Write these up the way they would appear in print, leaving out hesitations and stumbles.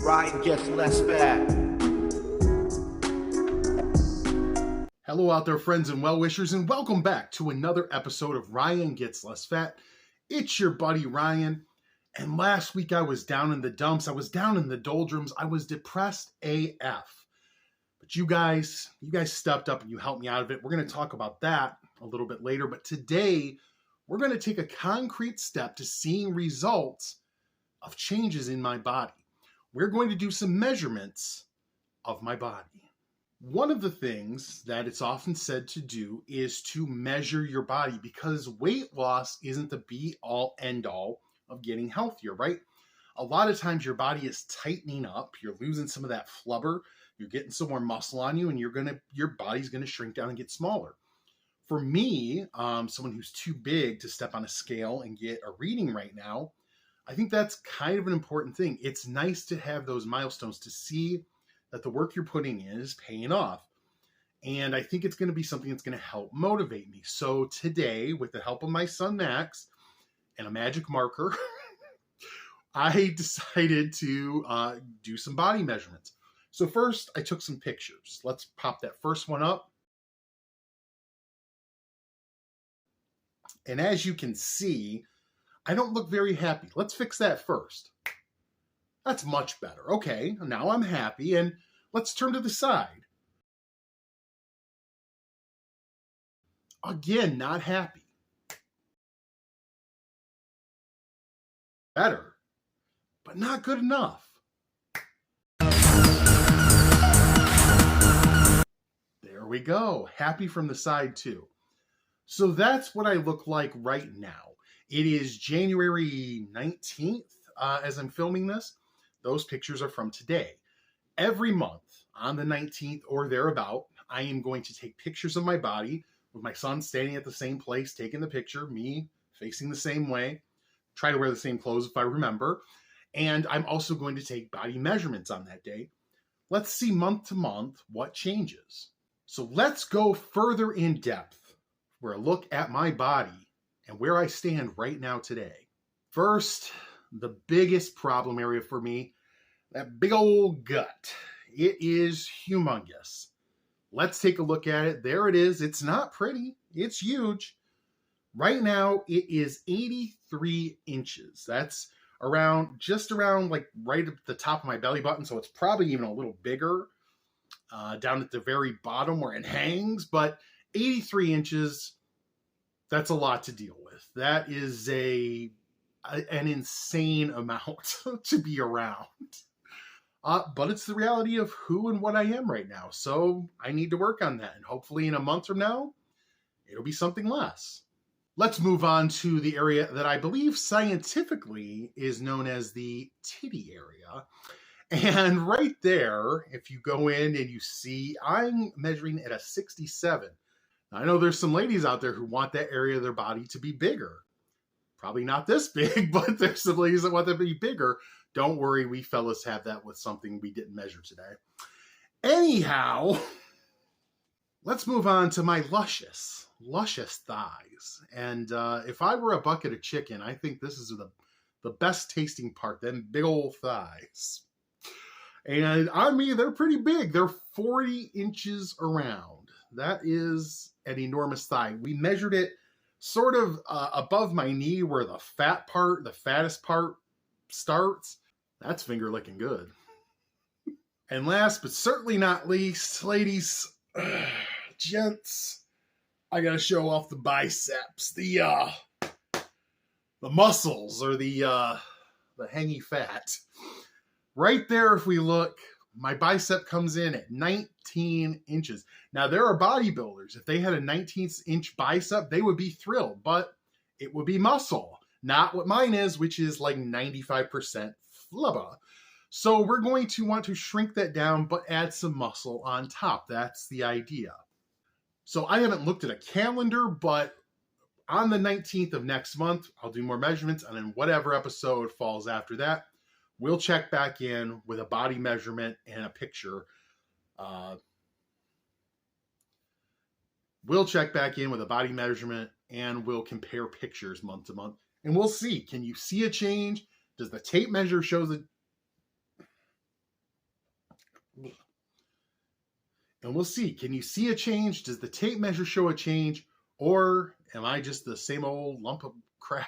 Ryan gets less fat. Hello out there, friends and well-wishers, and welcome back to another episode of Ryan Gets Less Fat. It's your buddy Ryan, and last week I was down in the dumps. I was down in the doldrums. I was depressed AF. But you guys stepped up and you helped me out of it. We're going to talk about that a little bit later, but today we're going to take a concrete step to seeing results of changes in my body. We're going to do some measurements of my body. One of the things that it's often said to do is to measure your body, because weight loss isn't the be-all, end-all of getting healthier, right? A lot of times your body is tightening up, you're losing some of that flubber, you're getting some more muscle on you, and your body's gonna shrink down and get smaller. For me, someone who's too big to step on a scale and get a reading right now, I think that's kind of an important thing. It's nice to have those milestones to see that the work you're putting in is paying off. And I think it's going to be something that's going to help motivate me. So today, with the help of my son Max and a magic marker, I decided to do some body measurements. So first, I took some pictures. Let's pop that first one up. And as you can see, I don't look very happy. Let's fix that first. That's much better. Okay, now I'm happy, and let's turn to the side. Again, not happy. Better, but not good enough. There we go. Happy from the side too. So that's what I look like right now. It is January 19th as I'm filming this. Those pictures are from today. Every month on the 19th or thereabout, I am going to take pictures of my body with my son standing at the same place, taking the picture, me facing the same way, try to wear the same clothes if I remember. And I'm also going to take body measurements on that day. Let's see month to month what changes. So let's go further in depth for a look at my body and where I stand right now today. First, the biggest problem area for me, that big old gut. It is humongous. Let's take a look at it. There it is. It's not pretty. It's huge. Right now, it is 83 inches. That's just around like right at the top of my belly button. So it's probably even a little bigger down at the very bottom where it hangs. But 83 inches, that's a lot to deal with. That is an insane amount to be around. But it's the reality of who and what I am right now. So I need to work on that. And hopefully in a month from now, it'll be something less. Let's move on to the area that I believe scientifically is known as the titty area. And right there, if you go in and you see, I'm measuring at a 67. Now, I know there's some ladies out there who want that area of their body to be bigger. Probably not this big, but there's some ladies that want them to be bigger. Don't worry, we fellas have that with something we didn't measure today. Anyhow, let's move on to my luscious thighs. And if I were a bucket of chicken, I think this is the best tasting part, them big old thighs. And on me, they're pretty big. They're 40 inches around. That is an enormous thigh. We measured it sort of above my knee where the fattest part starts. That's finger licking good. And last but certainly not least, ladies, gents, I gotta show off the biceps, the muscles, or the hangy fat. Right there, if we look, my bicep comes in at 19 inches. Now, there are bodybuilders. If they had a 19-inch bicep, they would be thrilled, but it would be muscle, not what mine is, which is like 95% flubber. So we're going to want to shrink that down, but add some muscle on top. That's the idea. So I haven't looked at a calendar, but on the 19th of next month, I'll do more measurements, and then whatever episode falls after that, we'll check back in with a body measurement and a picture. We'll check back in with a body measurement and we'll compare pictures month to month. And we'll see, can you see a change? Does the tape measure show the... And we'll see. Can you see a change? Does the tape measure show a change? Or am I just the same old lump of crap?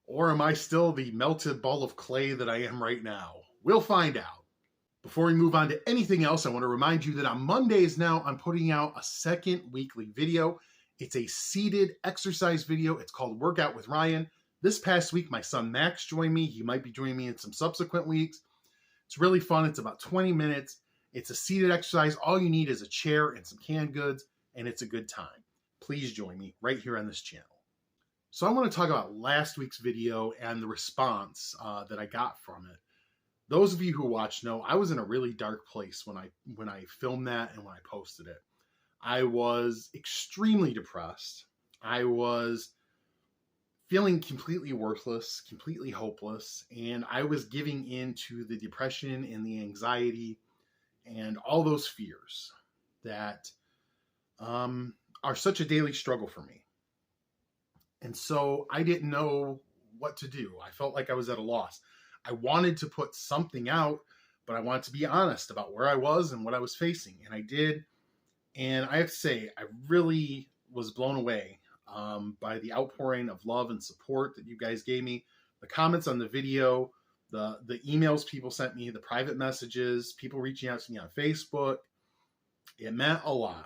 Or am I still the melted ball of clay that I am right now? We'll find out. Before we move on to anything else, I want to remind you that on Mondays now, I'm putting out a second weekly video. It's a seated exercise video. It's called Workout with Ryan. This past week, my son Max joined me. He might be joining me in some subsequent weeks. It's really fun. It's about 20 minutes. It's a seated exercise. All you need is a chair and some canned goods, and it's a good time. Please join me right here on this channel. So I want to talk about last week's video and the response that I got from it. Those of you who watch know I was in a really dark place when I filmed that and when I posted it. I was extremely depressed. I was feeling completely worthless, completely hopeless, and I was giving in to the depression and the anxiety and all those fears that are such a daily struggle for me. And so I didn't know what to do. I felt like I was at a loss. I wanted to put something out, but I wanted to be honest about where I was and what I was facing. And I did. And I have to say, I really was blown away by the outpouring of love and support that you guys gave me. The comments on the video, the emails people sent me, the private messages, people reaching out to me on Facebook. It meant a lot.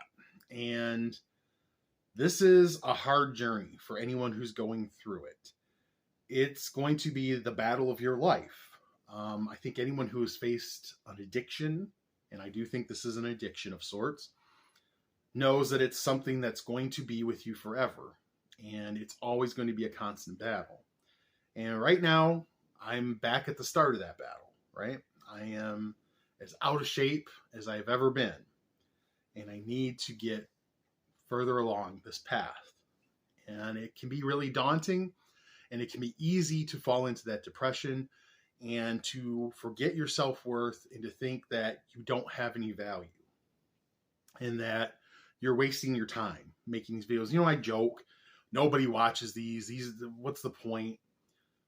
And this is a hard journey for anyone who's going through it. It's going to be the battle of your life. I think anyone who has faced an addiction, and I do think this is an addiction of sorts, knows that it's something that's going to be with you forever. And it's always going to be a constant battle. And right now, I'm back at the start of that battle, right? I am as out of shape as I've ever been. And I need to get further along this path. And it can be really daunting, and it can be easy to fall into that depression and to forget your self-worth and to think that you don't have any value and that you're wasting your time making these videos. You know, I joke, nobody watches these. What's the point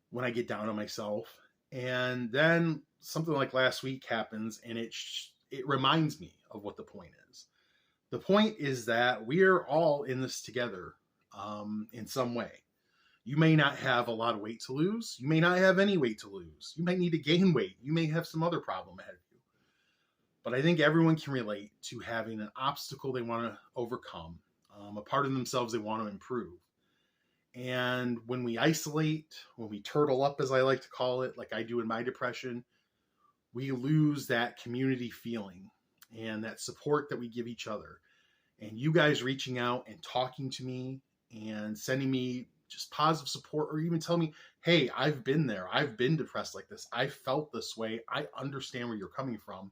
when I get down on myself? And then something like last week happens, and it reminds me of what the point is. The point is that we are all in this together in some way. You may not have a lot of weight to lose. You may not have any weight to lose. You might need to gain weight. You may have some other problem ahead of you. But I think everyone can relate to having an obstacle they want to overcome, a part of themselves they want to improve. And when we isolate, when we turtle up, as I like to call it, like I do in my depression, we lose that community feeling and that support that we give each other. And you guys reaching out and talking to me and sending me just positive support, or even tell me, hey, I've been there. I've been depressed like this. I felt this way. I understand where you're coming from.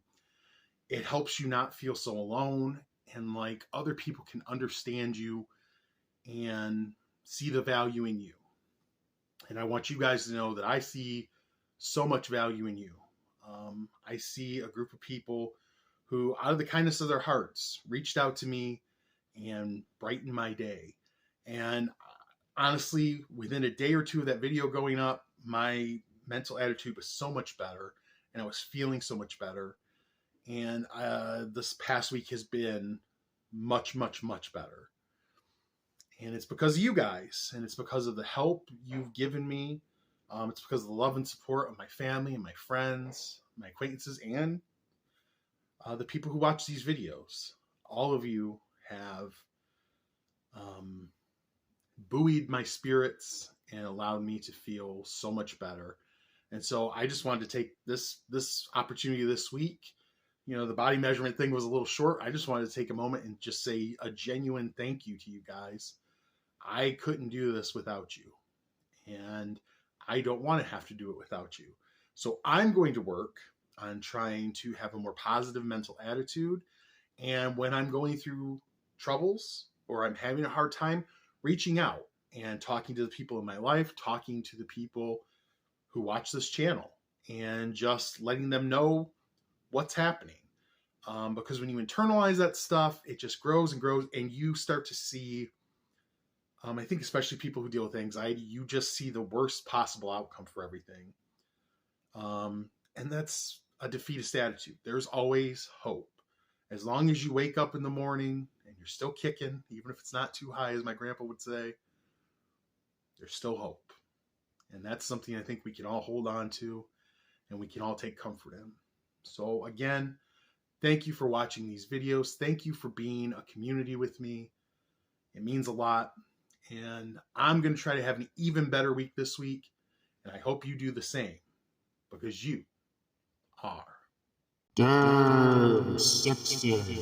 It helps you not feel so alone, and like other people can understand you and see the value in you. And I want you guys to know that I see so much value in you. I see a group of people who, out of the kindness of their hearts, reached out to me and brightened my day. And honestly, within a day or two of that video going up, my mental attitude was so much better, and I was feeling so much better. And this past week has been much, much, much better. And it's because of you guys, and it's because of the help you've given me. It's because of the love and support of my family and my friends, my acquaintances, and the people who watch these videos. All of you have buoyed my spirits and allowed me to feel so much better. And so I just wanted to take this opportunity this week. You know, the body measurement thing was a little short. I just wanted to take a moment and just say a genuine thank you to you guys. I couldn't do this without you, and I don't want to have to do it without you. So I'm going to work on trying to have a more positive mental attitude. And when I'm going through troubles or I'm having a hard time, reaching out and talking to the people in my life, talking to the people who watch this channel, and just letting them know what's happening. Because when you internalize that stuff, it just grows and grows, and you start to see, I think especially people who deal with anxiety, you just see the worst possible outcome for everything. And that's a defeatist attitude. There's always hope. As long as you wake up in the morning and you're still kicking, even if it's not too high, as my grandpa would say, there's still hope. And that's something I think we can all hold on to and we can all take comfort in. So again, thank you for watching these videos. Thank you for being a community with me. It means a lot. And I'm going to try to have an even better week this week. And I hope you do the same, because you are damn sexy.